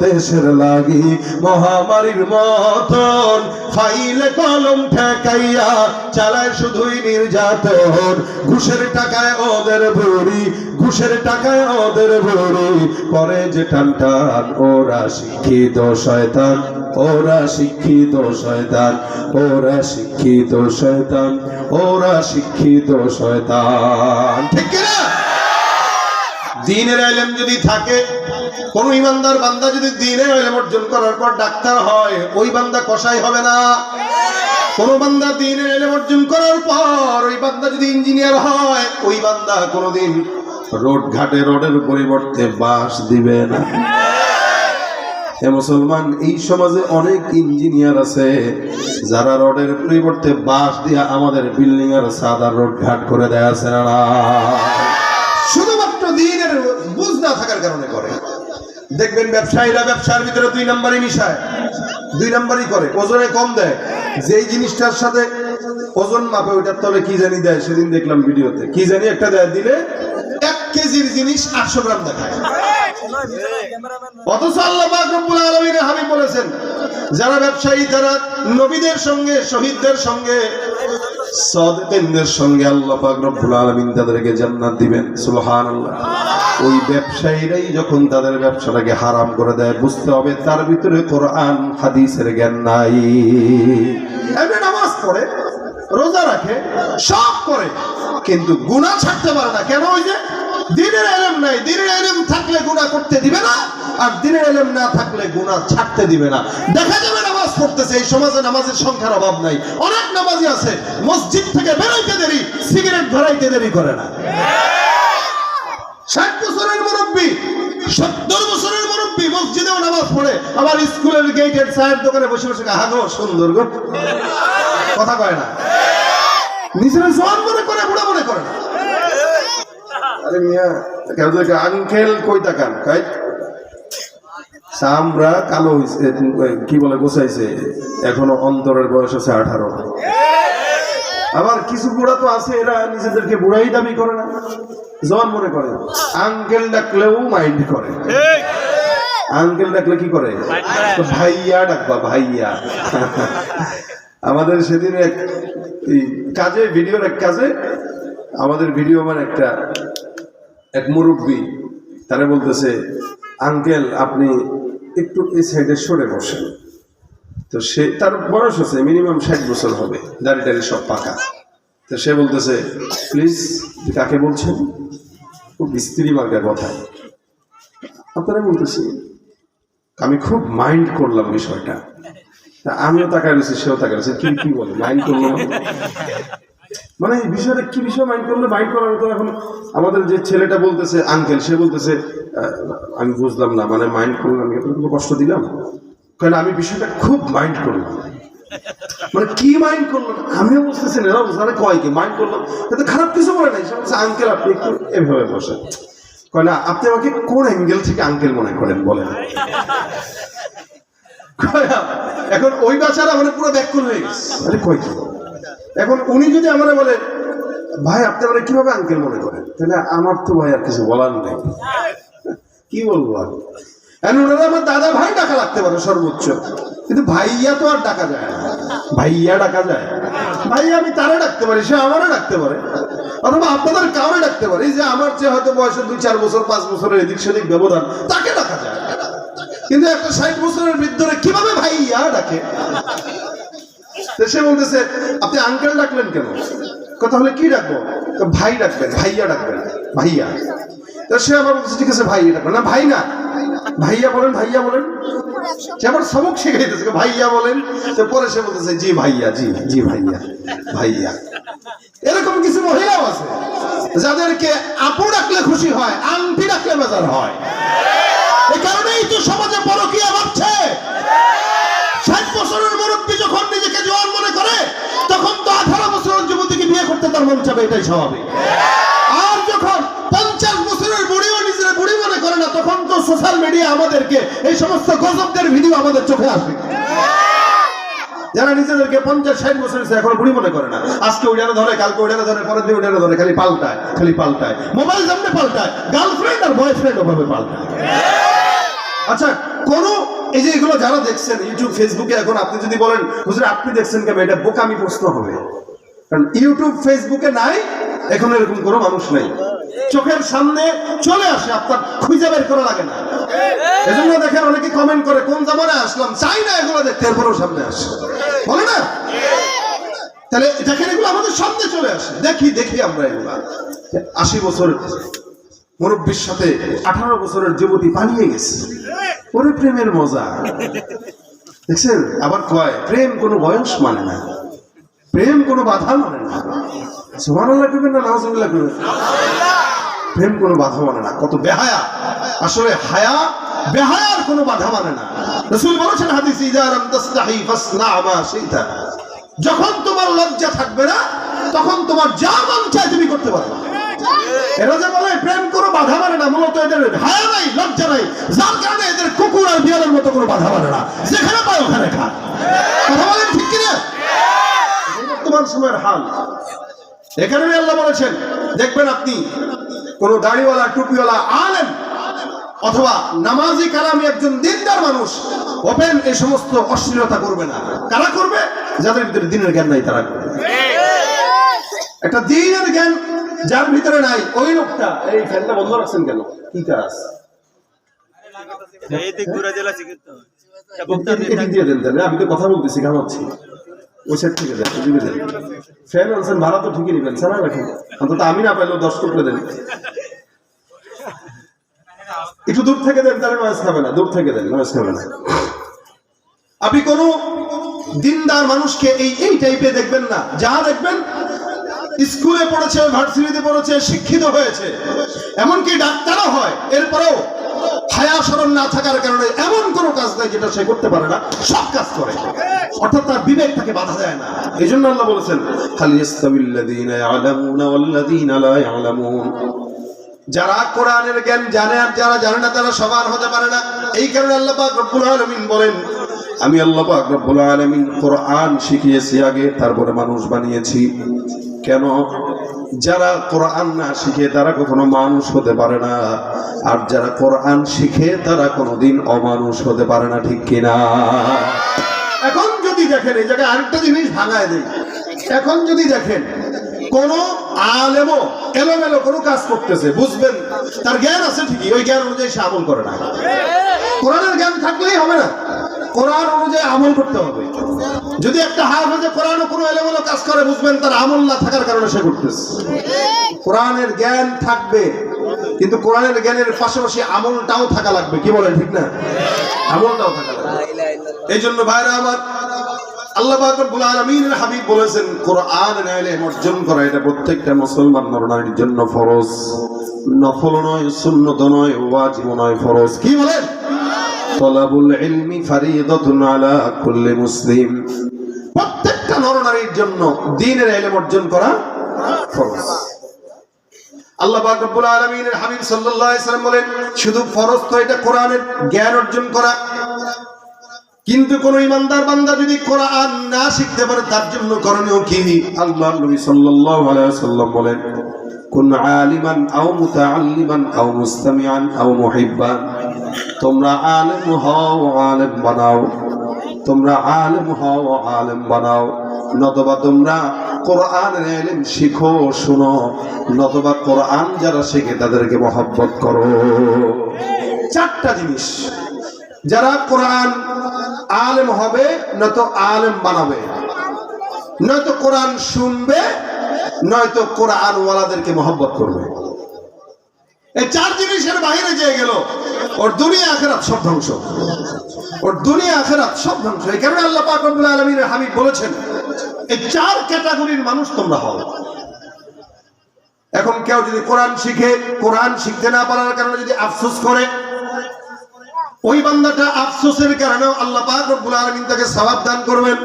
দেশের লাগি মহামারীর মতন ফাইলে কলম ঠেকাইয়া চালায় শুধুই নির্যাতন। ঘুষের টাকায় ওদের বুড়ি, ঘুষের টাকায় ওদের বুড়ি করে যে টান টান। ওরা শিক্ষিত শয়তান, ওরা শিক্ষিত শয়তান, ওরা শিক্ষিত শয়তান, ওরা শিক্ষিত শয়তান। ঠিক কিনা? দ্বীনের ইলম যদি থাকে, কোন ইমানদার বান্দা যদি দ্বীনের ইলম অর্জন করার পর ডাক্তার হয়, ওই বান্দা কসাই হবে না। কোন বান্দা দ্বীনের ইলম অর্জন করার পর ওই বান্দা যদি ইঞ্জিনিয়ার হয়, ওই বান্দা কোনদিন রোড ঘাটে রোডের পরিবর্তে বাঁশ দিবে না। হে মুসলমান, এই সমাজে অনেক ইঞ্জিনিয়ার আছে যারা রোডের পরিবর্তে বাঁশ দিয়া আমাদের বিল্ডিং এর সাদা রোড ঘাট করে দেয় আছে না? শুধুমাত্র দ্বীনের বুঝ না থাকার কারণে করে। দেখবেন ব্যবসায়ীরা ব্যবসার ভিতরে দুই নাম্বারই মিশায়, দুই নাম্বারই করে, ওজনে কম দেয়। যেই জিনিসটার সাথে ওজন মাপে ওইটার তলে কি জানি দেয়, সেদিন দেখলাম ভিডিওতে, কি জানি একটা দেয়, দিলে 1 কেজির জিনিস 800 গ্রাম দেখায়। অথচ আল্লাহ পাক রব্বুল আলামিন হাবিব বলেছেন, যারা ব্যবসায়ী, যারা নবীদের সঙ্গে, শহীদদের সঙ্গে, সাদিকদের সঙ্গে আল্লাহ পাক রব্বুল আলামিন তাদেরকে জান্নাত দিবেন। সুবহানাল্লাহ। ওই ব্যবসায়ীরাই যখন তাদের ব্যবসাটাকে হারাম করে দেয়, বুঝতে হবে তার ভিতরে কোরআন হাদিসের জ্ঞান নাই। এমনি নামাজ পড়ে, রোজা রাখে, সব করে, কিন্তু গুনাহ ছাড়তে পারে না। কেন? ওই যে দ্বীনের ইলম নাই। দ্বীনের ইলম থাকলে গুনাহ করতে দিবে না, আর দ্বীনের ইলম না থাকলে গুনাহ ছাড়তে দিবে না। দেখা যাবে নামাজ পড়তেছে, এই সমাজে নামাজের সংখ্যার অভাব নাই, অনেক নামাজি আছে, মসজিদ থেকে বেরোইতে দেরি, সিগারেট ধরাইতে দেরি করে না। 60 বছরের মুরব্বী, 70 বছরের মুরব্বী মসজিদেও নামাজ পড়ে, আবার স্কুলের গেটের চায়ের দোকানে বসে বসে হাগো সুন্দর গো কথা কয় না, নিজের জোয়ান মনে করে, বুড়া মনে করে না। আরে মিয়া, কেউ তো আঙ্কেল কই তাকান, কাই চামড়া কালো হইছে, কি বলে গোছাইছে, এখনো অন্তরের বয়স আছে 18। আবার কিছু বুড়া তো আছে, এরা নিজেদেরকে বুড়াই দাবি করে না, জওয়ান মনে করে। আঙ্কেল ডাকলেও মাইন্ড করে। আঙ্কেল ডাকলে কি করে? ভাইয়া ডাকবা, ভাইয়া। আমাদের সেদিন এক কাজে, ভিডিওর এক কাজে, আমাদের ভিডিও মানে এক মুরব্বী তারা বলতেছে, আঙ্কেল আপনি একটু এই সাইডে সরে বসেন। তো সে, তার বয়স আছে মিনিমাম 60 বছর হবে, দাড়ি টাড়ি সব পাকা। তো সে বলতেছে, প্লিজ, কাকে বলছেন? খুব স্ত্রী মার্গের কথা। আপনারা বলতেছি, আমি খুব মাইন্ড করলাম বিষয়টা। তা আমিও তাকায় রয়েছি, সেও তাকায় রয়েছে, কি বলে মাইন্ড করলাম, মানে এই বিষয়টা কি বিষয় মাইন্ড করলে? মাইন্ড করার মতো এখন আমাদের যে ছেলেটা বলতেছে আঙ্কেল, সে বলতেছে আমি বুঝলাম না, মানে মাইন্ড করলাম, কোনো কষ্ট দিলাম? কারণ আমি বিষয়টা খুব মাইন্ড করলাম। মানে কি মাইন্ড করলাম? আমিও বুঝতেছি না, বুঝতে কয় কি মাইন্ড করলাম, তাতে খারাপ কিছু বলে নাই। সে বলছে, আঙ্কেল আপনি একটু এভাবে বসেন। কয় না, আপনি আমাকে কোন অ্যাঙ্গেল থেকে আঙ্কেল মনে করেন বলেন? এখন ওই বাচ্চারা মানে পুরো ব্যাকুল হয়ে গেছে, আরে কয় কি? এখন উনি যদি আমরা বলে, ভাই আপনি আমরা কিভাবে আঙ্কেল মনে করেন, তাহলে আমার তো ভাই আর কিছু বলার নেই, কি বলবো আর। ওনারা আমার দাদা ভাই ডাকা লাগতে পারে সর্বোচ্চ, কিন্তু ভাইয়া তো আর ডাকা যায় না। ভাইয়া ডাকা যায়? ভাইয়া আমি তারা ডাকতে পারি, সে আমারও ডাকতে পারে, অথবা আপনাদের কাউরে ডাকতে পারে, যে আমার চেয়ে হয়তো বয়সে 2-4 বছর 5 বছরের এদিক সেদিক ব্যবধান, তাকে ডাকা যায়। কিন্তু একটা 60 বছরের বৃদ্ধরে কিভাবে ভাইয়া ডাকে? সে বলতেছে, আপনি আঙ্কেল ডাকলেন কেন? কথা হলে কি ডাকবো? ভাই ডাকবেন, ভাইয়া ডাকবেন, ভাইয়া। তো সে আবার বলছে, ঠিক আছে ভাইয়া ডাকবেন। না ভাই না, ভাইয়া বলেন, ভাইয়া বলেন। সে আবার সবক শিখাইতেছে, ভাইয়া বলেন। তো পরে সে বলতেছে, জি ভাইয়া, জি জি ভাইয়া, ভাইয়া। এরকম কিছু মহিলাও আছে যাদেরকে আপু ডাকলে খুশি হয়, আংটি ডাকলে বেজার হয়। এই কারণেই তো সমাজে পরকীয়া বাড়ছে। 60 বছরের মুরব্বী যখন নিজেকে জওয়ান মনে করে, তখন তো 18 বছরের যুবতীকে বিয়ে করতে তার মন চাবে, এটাই স্বাভাবিক। আর যখন 50 বছরের বুড়িও নিজের বুড়ি মনে করে না, তখন তো সোশ্যাল মিডিয়া আমাদেরকে এই সমস্ত গজবদের ভিডিও আমাদের চোখে আসবে। যারা নিজেদেরকে 50-60 বছর এখনো বুড়ি মনে করে না, আজকে ওইটারে ধরে, কালকে ওইটারে ধরে, পরের দিন ওইটারে ধরে, খালি পাল্টায়। মোবাইল যেমনি পাল্টায়, গার্লফ্রেন্ড আর বয়ফ্রেন্ড ওভাবে পাল্টায়। আচ্ছা, কোন এই যে এগুলো যারা দেখছেন ইউটিউব ফেসবুকে, এখন আপনি যদি বলেন হুজুর আপনি দেখছেন কেন, এটা বোকামি প্রশ্ন হবে। কারণ ইউটিউব ফেসবুকে নাই, এখন এরকম কোনো মানুষ নাই, চোখের সামনে চলে আসে, আপনার খুঁজে বের করা লাগে না। এজন্য দেখেন অনেকে কমেন্ট করে কোন জামানায় আসলাম, চাই না এগুলো দেখতে, এরপরেও সামনে আসে, বলে না? তাহলে দেখেন এগুলো আমাদের সামনে চলে আসে, দেখি আমরা এগুলা। 80 বছর মুরব্বীর সাথে 18 বছরের যুবতী পালিয়ে গেছে, ওরে প্রেমের মজা দেখছেন। আবার কয় প্রেম কোনো বয়স মানে না, প্রেম কোনো বাধা মানে না। সুবহানাল্লাহ কইবেন না নাউজুবিল্লাহ কইবেন? প্রেম কোনো বাধা মানে না, কত বেহায়া। আসলে হায়া বেহায়ার কোনো বাধা মানে না। রাসূল বলেছেন হাদিসে, ইযা লাম তাসতাহি ফাসনা মা শিতা, যখন তোমার লজ্জা থাকবে না তখন তোমার যা মন চায় তুমি করতে পারবে। এরা যে বলে প্রেম কোনো বাধা মানে না, মূলত এদের হায়া নাই, লজ্জা নাই, যার কারণে এদের কুকুর আর বিড়ালের মতো কোনো বাধা মানে না, যেখানে পায় ওখানে খায়। কথা বলেন ঠিক কিনা? বর্তমান সময়ের হাল। এখানে আল্লাহ বলেছেন, দেখবেন আপনি কোন দাড়িওয়ালা টুপিওয়ালা আলেম অথবা নামাজি কালামি একজন দিনদার মানুষ ওপেন এই সমস্ত অশ্লীলতা করবে না। কারা করবে? যাদের ভিতরে দ্বীনের জ্ঞান নাই তারা করবে। একটা দ্বীনের জ্ঞান যার ভিতরে নাই, ওই লোকটা। এই ফ্যানটা বন্ধ রাখছেন কেন? কি কাজ? আমি তো কথা বলতেছি, ঘামাচ্ছি। ওই সাইড থেকে দেন, ফ্যান আনছেন, ভাড়া তো ঠিকই নিবেন, সারা রাখেন, অন্তত আমি না পাইলেও 10 করে দেন। একটু দূর থেকে দেন, তাহলে নয়েজ খাবে না, দূর থেকে দেন, নয়েজ খাবে না। আপনি কোন দিনদার মানুষকে এই টাইপে দেখবেন না। যা দেখবেন স্কুলে পড়েছে, ভার্সিটিতে পড়েছে, শিক্ষিত হয়েছে, এমনকি ডাক্তারও হয়, এরপরেও হায়া শরম না থাকার কারণে এমন কোন কাজ নাই যেটা সে করতে পারে না, সব কাজ করে, অর্থাৎ তার বিবেক তাকে বাধা দেয় না। এই জন্য আল্লাহ বলেছেন, খালি ইস্তাবিল্লাযীনা ইয়ালামুনা ওয়াল্লাযীনা লা ইয়ালামুন, যারা কোরআনের জ্ঞান জানে আর যারা জানে না তারা সমান হতে পারে না। এই কারণে আল্লাহ পাক রব্বুল আলামিন বলেন, আমি আল্লাহ পাক রব্বুল আলামিন কোরআন শিখিয়েছি আগে, তারপরে মানুষ বানিয়েছি। কেন? যারা কোরআন না শিখে তারা কখনো মানুষ হতে পারে না, আর যারা কোরআন শিখে তারা কোনোদিন অমানুষ হতে পারে না, ঠিক কিনা? এখন যদি দেখেন, এই জায়গায় আরেকটা জিনিস ভাঙায় দেয়, এখন যদি দেখেন কোন আলেমও এলোমেলো কোনো কাজ করতেছে, বুঝবেন তার জ্ঞান আছে ঠিকই, ওই জ্ঞান অনুযায়ী সে আমল করে না। কোরআনের জ্ঞান থাকলেই হবে না, কোরআন অনুযায়ী আমল করতে হবে। যদি একটা হাফেজে কোরআন কোনো এলোমেলো কাজ করে, বুঝবেন তার আমল না থাকার কারণে সে করতেছে। কোরআনের জ্ঞান থাকবে, কিন্তু কোরআনের জ্ঞানের পাশাপাশি আমলটাও থাকা লাগবে। কি বলেন, ঠিক না? আমলটাও থাকা লাগবে। এই জন্য ভাইরা আমার, আল্লাহ পাক রব্বুল আলামিনের হাবিব বলেছেন, কোরআনের ইলম অর্জন করা এটা প্রত্যেকটা মুসলমান নর-নারীর জন্য ফরজ, নফল নয়, সুন্নত নয়, ওয়াজিব নয়, ফরজ। কি বলেন? তালাবুল ইলমি ফারিদাতুন আলা কুল্লি মুসলিম, প্রত্যেকটা নর-নারীর জন্য দ্বীনের ইলম অর্জন করা ফরজ। আল্লাহ পাক রব্বুল আলামিনের হাবিব সাল্লাল্লাহু আলাইহি ওয়াসাল্লাম বলেন, শুধু ফরজ তো এটা কোরআনের জ্ঞান অর্জন করা, কিন্তু কোন ইমানদার বান্দা যদি কোরআন না শিখতে পারে তার জন্য করণীয় কি? আল্লাহর নবী সাল্লাল্লাহু আলাইহি ওয়াসাল্লাম বলেন, কুন আলিমান আও মুতাআল্লিমান আও মুস্তামিআন আও মুহিব্বান, তোমরা আলেম হও, আলেম বানাও, তোমরা আলেম হও, আলেম বানাও, নতবা তোমরা কোরআনের ইলম শিখো, শুনো, নতবা কোরআন যারা শিখে তাদেরকে মহব্বত করো। চারটা জিনিস। যারা কোরআন আলেম হবে, নয়তো আলেম বানাবে, নয়তো কোরআন শুনবে, নয়তো কোরআন ওয়ালাদেরকে মহব্বত করবে। এই চার জিনিসের বাইরে যে গেল, ওর দুনিয়া আখিরাত সব ধ্বংস, ওর দুনিয়া আখিরাত সব ধ্বংস। এই কারণে আল্লাহ পাক রব্বুল আলামিনের হাবিব বলেছেন, এই চার ক্যাটাগরির মানুষ তোমরা হও। এখন কেউ যদি কোরআন শিখে, কোরআন শিখতে না পারার কারণে যদি আফসোস করে, ওই বান্দাটা আফসোসের কারণেও আল্লাহ পাক রব্বুল আলামিন তাকে সওয়াব দান করবেন।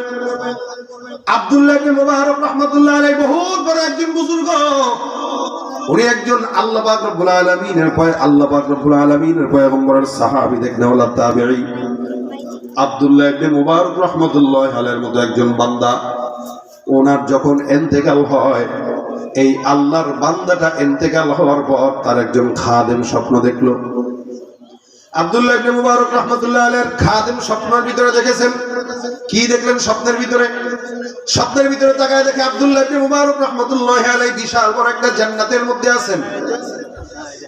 আব্দুল্লাহ ইবনে মুবারক রাহমাতুল্লাহ আলাইহি বহুত বড় একজন বুজুর্গ, উনি একজন আল্লাহ পাক রব্বুল আলামিনের পয়গম্বরের সাহাবী, দেখনা ওয়ালা তাবিঈ। আব্দুল্লাহ ইবনে মুবারক রাহমাতুল্লাহি আলাইহির মতো একজন বান্দা, ওনার যখন ইন্তেকাল হয়, এই আল্লাহর বান্দাটা ইন্তেকাল হওয়ার পর তার একজন খাদেম স্বপ্ন দেখলো। আব্দুল্লাহ ইবনে মুবারক রাহমাতুল্লাহি আলাইহির খাদেম স্বপ্নের ভিতরে দেখেছেন। কি দেখলেন স্বপ্নের ভিতরে? স্বপ্নের ভিতরে তাকায় দেখে আব্দুল্লাহ ইবনে মুবারক রাহমাতুল্লাহি আলাইহি বিশাল বড় একটা জান্নাতের মধ্যে আছেন।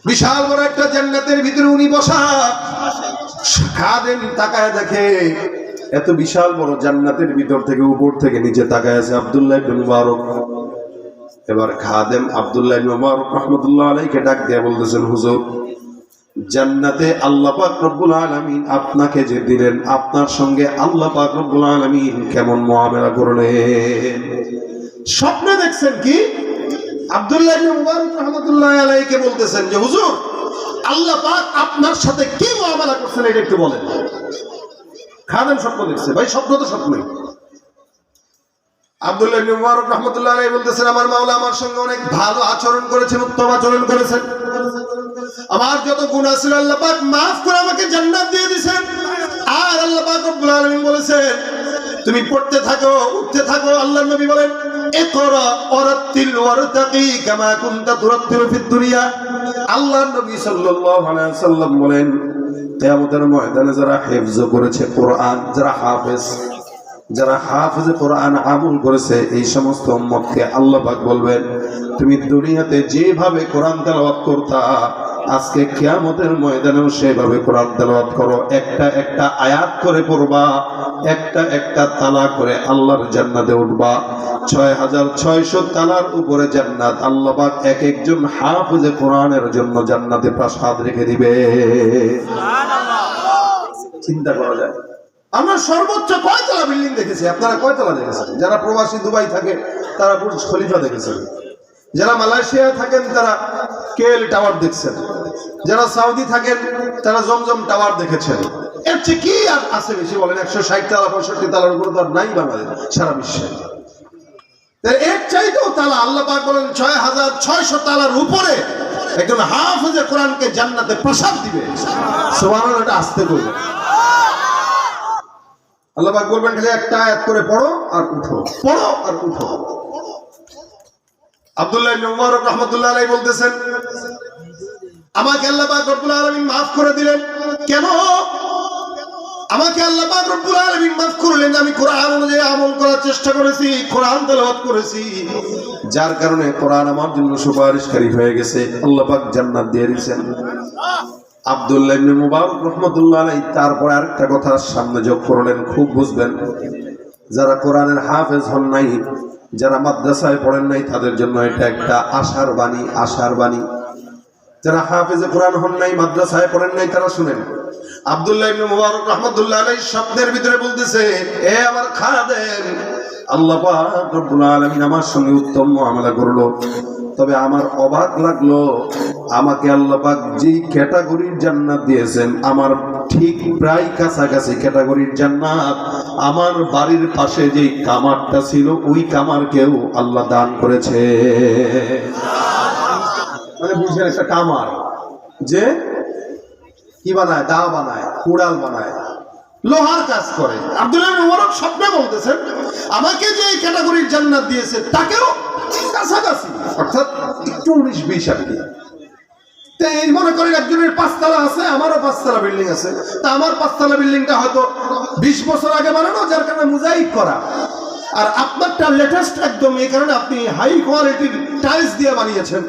বিশাল বড় একটা জান্নাতের ভিতরে উনি বসা। খাদেম তাকায় দেখে এত বিশাল বড় জান্নাতের ভিতর থেকে উপর থেকে নিচে তাকায় আছে আব্দুল্লাহ ইবনে মুবারক। এবার খাদেম আব্দুল্লাহ ইবনে মুবারক রাহমাতুল্লাহি আলাইহিকে ডাক দিয়ে বলতেছেন, হুজুর, জান্নাতে আল্লাহ পাক রব্বুল আলামিন আপনাকে যে দিলেন, আপনার সঙ্গে আল্লাহ পাক রব্বুল আলামিন কেমন মুআমালা করলেন? স্বপ্নে দেখছেন কি? আব্দুল্লাহ ইবনে মুবারক রাহমাতুল্লাহি আলাইহিকে বলতেছেন যে হুজুর, আল্লাহ পাক আপনার সাথে কি মুআমালা করছেন এটা একটু বলেন। খাদেম স্বপ্ন দেখছে। ভাই স্বপ্ন তো স্বপ্নই। আব্দুল্লাহ ইবনে মুবারক রাহমাতুল্লাহি আলাইহি বলতেছেন, আমার মাওলা আমার সঙ্গে অনেক ভালো আচরণ করেছেন, উত্তম আচরণ করেছেন। আমার যত গুনাহ ছিল আল্লাহ পাক maaf করে আমাকে জান্নাত দিয়ে দিয়েছেন। আর আল্লাহ পাক রব্বুল আলামিন বলেছেন, তুমি পড়তে থাকো, উঠতে থাকো। আল্লাহর নবী বলেন, ইকরা ওয়ারাতিল ওয়ারতাকি কামা কুনতা তুরাত্তিলু ফিদ দুনিয়া। আল্লাহর নবী সাল্লাল্লাহু আলাইহি ওয়াসাল্লাম বলেন, কিয়ামতের ময়দানে যারা হিফজ করেছে কোরআন, যারা হাফেজে কোরআন আমল করেছে, এই সমস্ত উম্মতকে আল্লাহ পাক বলবেন, তুমি দুনিয়াতে যেভাবে কোরআন তেলাওয়াত করতা, আজকে কিয়ামতের ময়দানেও সেভাবে কোরআন তেলাওয়াত করো। একটা একটা আয়াত করে পড়বা, একটা একটা তালা করে আল্লাহর জান্নাতে উঠবা। ৬৬০০ তালার উপরে জান্নাত। আল্লাহ পাক এক একজন হাফেজে কোরআনের জন্য জান্নাতে প্রাসাদ রেখে দিবে। চিন্তা করা যায়। আমরা সর্বোচ্চ কয়তলা বিল্ডিং দেখেছি? আপনারা কয়তলা দেখেছেন? যারা প্রবাসী দুবাই থাকে তারা বুর্জ খলিফা দেখেছেন, যারা মালয়েশিয়া থাকেন তারা কেএল টাওয়ার দেখছেন, যারা সৌদি থাকেন তারা জমজম টাওয়ার দেখেছেন। এর চেয়ে কি আর আছে বেশি বলেন? ১৬০ তালা ৬৫ তালার উপরে তো আর নাই বাংলাদেশ, সারা বিশ্বে। এর চাইতেও তালা আল্লাহ পাক বলেন ৬৬০০ তালার উপরে একজন হাফেজে কোরআনকে জান্নাতে প্রসাদ দিবে। সুবহানাল্লাহ, এটা আস্তে করবে। আল্লাহ পাক বলবেন, খালি একটা আয়াত করে পড়ো আর উঠো, পড়ো আর উঠো। আব্দুল্লাহ ইবনে মুবারক রাহমাতুল্লাহি আলাইহি বলতেছেন, আমাকে আল্লাহ পাক রব্বুল আলামিন maaf করে দিলেন। কেন আমাকে আল্লাহ পাক রব্বুল আলামিন maaf করলেন? আমি কোরআন অনুযায়ী আমল করার চেষ্টা করেছি, কোরআন তেলাওয়াত করেছি, যার কারণে কোরআন আমার জন্য সুপারিশকারী হয়ে গেছে। আল্লাহ পাক জান্নাত দিয়ে দিয়েছেন। আব্দুল্লাহ ইবনে মুবারক রাহমাতুল্লাহি আলাইহি তারপর আরেকটা কথা সামনে যোগ করলেন, খুব বুঝবেন। যারা কোরআনের হাফেজ হন নাই, যারা মাদ্রাসায় পড়েন নাই, তাদের জন্য এটা একটা আশার বাণী, আশার বাণী। যারা হাফেজে কোরআন হন নাই, মাদ্রাসায় পড়েন নাই, তারা শুনেন। আব্দুল্লাহ ইবনে মুবারক রাহমাতুল্লাহি আলাইহি স্বপ্নের ভিতরে বলতেছে, এ আমার খাদেম, আল্লাহ পাক রব্বুল আলামিন আমার সঙ্গে উত্তম মুআমালা করলো। তবে আমার অবাক লাগলো, আমাকে আল্লাহ পাক যেই ক্যাটাগরির জান্নাত দিয়েছেন, আমার ঠিক প্রায় কাছাকাছি ক্যাটাগরির জান্নাত আমার বাড়ির পাশে যেই কামারটা ছিল, ওই কামারকেও আল্লাহ দান করেছে। মানে বুঝলেন, একটা কামার যে কি বানায়, দা বানায়, কুড়াল বানায়, লোহার কাজ করে। আব্দুল্লাহ ইবনে মুবারক স্বপ্নে বলতেছেন, আমাকে যে এই ক্যাটাগরির জান্নাত দিয়েছে তাকেও কাছাকাছি, অর্থাৎ একটু ১৯-২০ আর কি। এই মনে করেন একজনের ৫ তালা আছে, আমারও ৫ তালা বিল্ডিং আছে। তা আমার ৫ তালা বিল্ডিংটা হয়তো ২০ বছর আগে বানানো, যার কারণে মোজাইক করা, আর আপনারটা লেটেস্ট একদম, এই কারণে আপনি হাই কোয়ালিটির টাইলস দিয়ে বানিয়েছেন,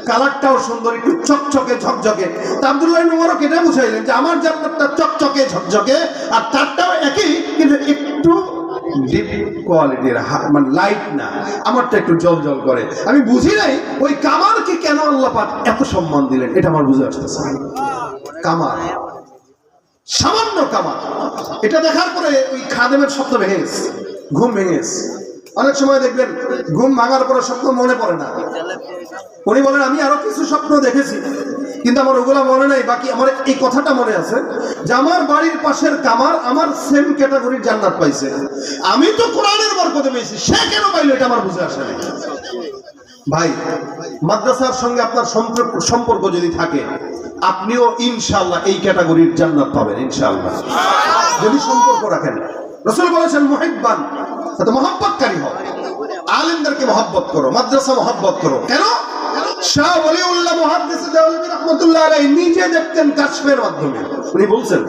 কালারটাও সুন্দর, একটু চকচকে ঝকঝকে। তা আব্দুল্লাহ ইবনে মুবারক এটা বুঝাইলেন যে আমার জান্নাতটা চকচকে ঝকঝকে, আর তারটাও একই, কিন্তু একটু ডিপ কোয়ালিটির, মানে লাইট না, আমারটা একটু জল জল করে। আমি বুঝি নাই ওই কামারকে কেন আল্লাহ পাক এত সম্মান দিলেন, এটা আমার বুঝে আসতেছে। কামার, সামান্য কামার, এটা দেখার পরে ওই খাদেমের স্বপ্ন ভেঙে গেছে, ঘুম ভেঙে গেছে। অনেক সময় দেখবেন ঘুম ভাঙার পরে স্বপ্ন মনে পড়ে না। উনি বলেন, আমি আরো কিছু স্বপ্ন দেখেছি, কিন্তু আমার ওগুলা মনে নাই, বাকি আমার এই কথাটা মনে আছে যে আমার বাড়ির পাশের কামার আমার সেম ক্যাটাগরির জান্নাত পাইছে। আমি তো কোরআনের বরকতে পেয়েছি, সে কেন পাইলো এটা আমার বুঝে আসে না। ভাই, মাদ্রাসার সঙ্গে আপনার সম্পর্ক যদি থাকে, আপনিও ইনশাআল্লাহ এই ক্যাটাগরির জান্নাত পাবেন ইনশাআল্লাহ, যদি সম্পর্ক রাখেন। রাসূল বলেছেন মুহিব্বান, তো মহব্বতকারী হও, আলেমদেরকে মহব্বত করো, মাদ্রাসা মহব্বত করো। কেন? শাহ ওলিউল্লাহ মুহাদ্দিস দেওয়ালবী রাহমাতুল্লাহ আলাইহি নিজে দেখতেন কাশফের মাধ্যমে। উনি বলছেন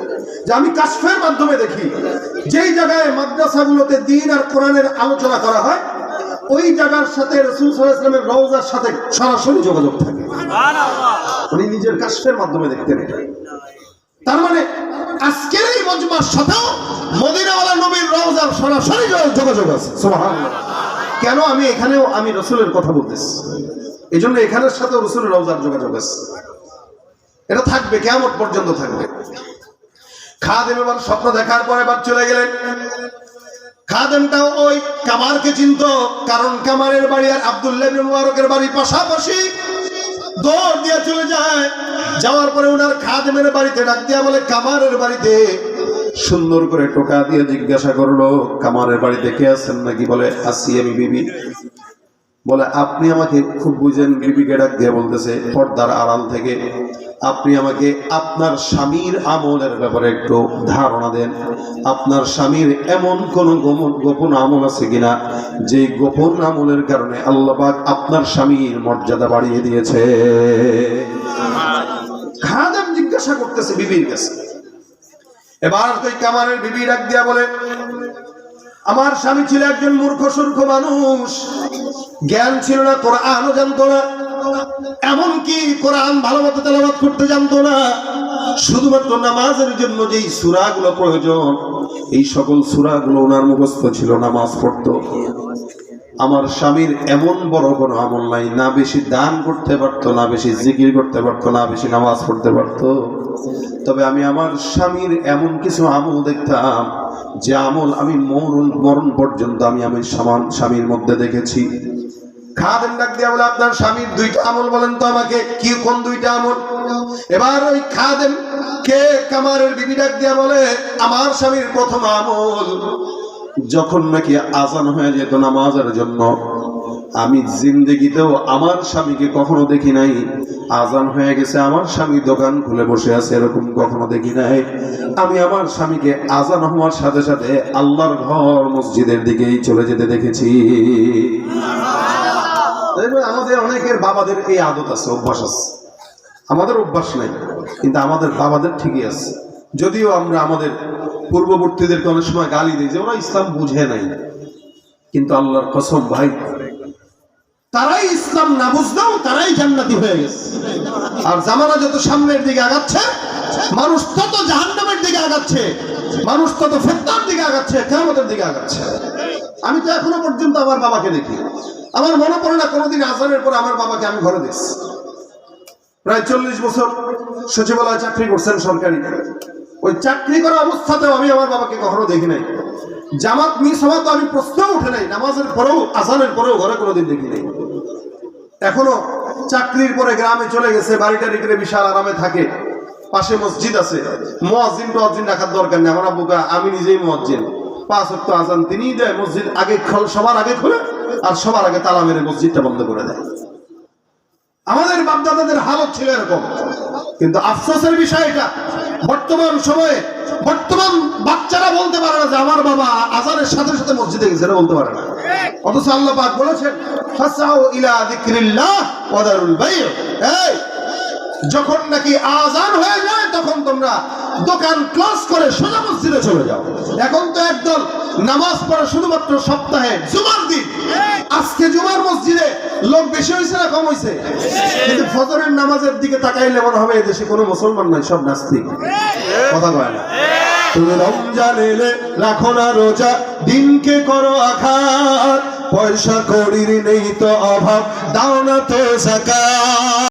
যে আমি কাশফের মাধ্যমে দেখি যেই জায়গায় মাদ্রাসাগুলোতে দ্বীন আর কোরআনের আলোচনা করা হয়, ওই জায়গার সাথে রাসূল সাল্লাল্লাহু আলাইহি ওয়াসাল্লামের রওজার সাথে সরাসরি যোগাযোগ থাকে। সুবহানাল্লাহ। উনি নিজের কাশফের মাধ্যমে দেখতেন এটা। তার মানে আজকের এই মজমার সাথেও মদিনাওয়ালা নবীর রওজার সরাসরি যোগাযোগ আছে। সুবহানাল্লাহ। কেন? আমি এখানেও আমি রাসূলের কথা বলতেছি, এই জন্য এখানের সাথে রাসূলের রওজার যোগাযোগ আছে। এটা থাকবে, কিয়ামত পর্যন্ত থাকবে। খাদেম এবার স্বপ্ন দেখার পর এবার চলে গেলেন। খাদেমটাও ওই কামারকে চিনত, কারণ কামারের বাড়ি আর আব্দুল্লাহ ইবনে মুবারকের বাড়ি পাশাপাশি। দৌড় দিয়ে চলে যায়, যাওয়ার পরে ওনার খাদেমের বাড়িতে ডাক দিয়া বলে, কামারের বাড়িতে। সুন্দর করে টোকা দিয়ে জিজ্ঞাসা করলো, কামারের বাড়িতে কে আছেন নাকি? বলে আসি আমি বিবি। বলে আপনি আমাকে খুব বুঝেন। বিবিকে ডাক দিয়ে বলতেছে পর্দার আড়াল থেকে, আপনি আমাকে আপনার স্বামীর আমলের ব্যাপারে একটু ধারণা দেন। আপনার স্বামীর এমন কোন গোপন আমল আছে কিনা যে গোপন আমলের কারণে আল্লাহ পাক আপনার স্বামীর মর্যাদা বাড়িয়ে দিয়েছে? খাদেম জিজ্ঞাসা করতেছে বিবির কাছে। এবার তুই কামারের বিবি ডাক দিয়া বলে, আমার স্বামী ছিল একজন মূর্খ সূর্খ মানুষ, জ্ঞান ছিল না, কোরআনও জানতো না, এমনকি কোরআন ভালো মতো তেলাওয়াত করতে জানতো না। শুধুমাত্র নামাজের জন্য যেই সূরাগুলো প্রয়োজন, এই সকল সূরাগুলো ওনার মুখস্থ ছিল, নামাজ পড়তো। আমার স্বামীর এমন বড় কোনো আমল নাই, না বেশি দান করতে পারতো, না বেশি জিকির করতে পারতো, না বেশি নামাজ পড়তে পারতো। তবে আমি আমার স্বামীর এমন কিছু আমল দেখতাম যে আমল আমি মরণ পর্যন্ত আমি স্বামীর মধ্যে দেখেছি। খাদেম ডাক দিয়া বলে, আপনার স্বামীর দুইটা আমল বলেন তো আমাকে, কি কোন দুইটা আমল? এবার ওই খাদেম কে কামারের বিবি ডাক দিয়া বলে, আমার স্বামীর প্রথম আমল, যখন নাকি আজান হয়ে যেত নামাজের জন্য, আমি জিন্দেগিতেও আমার স্বামীকে কখনো দেখি নাই আজান হয়ে গেছে আমার স্বামী দোকান খুলে বসে আছে, এরকম কখনো দেখি নাই। আমি আমার স্বামীকে আজান হওয়ার সাথে সাথে আল্লাহর ঘর মসজিদের দিকেই চলে যেতে দেখেছি। আমাদের অনেকের বাবাদের এই আদত আছে, অভ্যাস আছে। আমাদের অভ্যাস নাই, কিন্তু আমাদের বাবাদের ঠিকই আছে। যদিও আমরা আমাদের পূর্ববর্তীদেরকে অনেক সময় গালি দিই যে ওরা ইসলাম বুঝে নাই, কিন্তু আল্লাহর কসম ভাই, তারাই ইসলাম না বুঝলেও তারাই জান্নাতি হয়ে গেছে। আর জামানা যত সামনের দিকে আগাচ্ছে, মানুষ তত জাহান্নামের দিকে আগাচ্ছে, মানুষ তত ফিতনার দিকে আগাচ্ছে, কিয়ামতের দিকে আগাচ্ছে। আমি তো এখনো পর্যন্ত আমার বাবাকে দেখি, আমার মনে পড়ে না কোনোদিন আজানের পরে আমার বাবাকে আমি ঘরে দেখছি। প্রায় 40 বছর সচিবালয়ে চাকরি করছেন সরকারি, ওই চাকরি করা অবস্থাতেও আমি আমার বাবাকে কখনো দেখি নাই। জামাত মিস হওয়া তো আমি প্রশ্ন উঠে নাই, নামাজের পরেও আজানের পরেও ঘরে কোনোদিন দেখি নাই। এখনো চাকরির পরে গ্রামে চলে গেছে, বাড়িটা রেখে বিশাল আরামে থাকে, পাশে মসজিদ আছে, মুয়াজ্জিন রাখার দরকার নেই। আমার আব্বুকা আমি নিজেই মুয়াজ্জিন, 5 ওয়াক্ত আজান তিনিই দেয়, মসজিদ আগে সবার আগে খুলে আর সবার আগে তালা মেরে মসজিদটা বন্ধ করে দেয়। আমাদের বাপদাদাদের হালত ছিল এরকম, কিন্তু আফসোসের বিষয় এটা, বর্তমান সময়ে বর্তমান বাচ্চারা বলতে পারে না যে আমার বাবা আজানের সাথে সাথে মসজিদে গেছে, এটা বলতে পারে না। অথচ আল্লাহ পাক বলেছেন ফাসাউ ইলা যিকরিল্লাহ ওয়া দারুল বাই', এই যখন নাকি আজান হয়ে যায় তখন তোমরা দোকান ক্লোজ করে সোজা মসজিদে চলে যাও। এখন তো একদল নামাজ পড়ে শুধুমাত্র সপ্তাহে জুমার দিন। আজকে জুমার মসজিদে লোক বেশি হয়েছে না কম হয়েছে? কিন্তু ফজরের নামাজের দিকে তাকাইলে মনে হবে এদেশে কোনো মুসলমান নাই, সব নাস্তিক। কথা কয় না। তুমি রমজান এলে রাখো না রোজা, দিনকে করো আঘাত, পয়সা কড়ির নেই তো অভাব, দাও না তো যাকাত।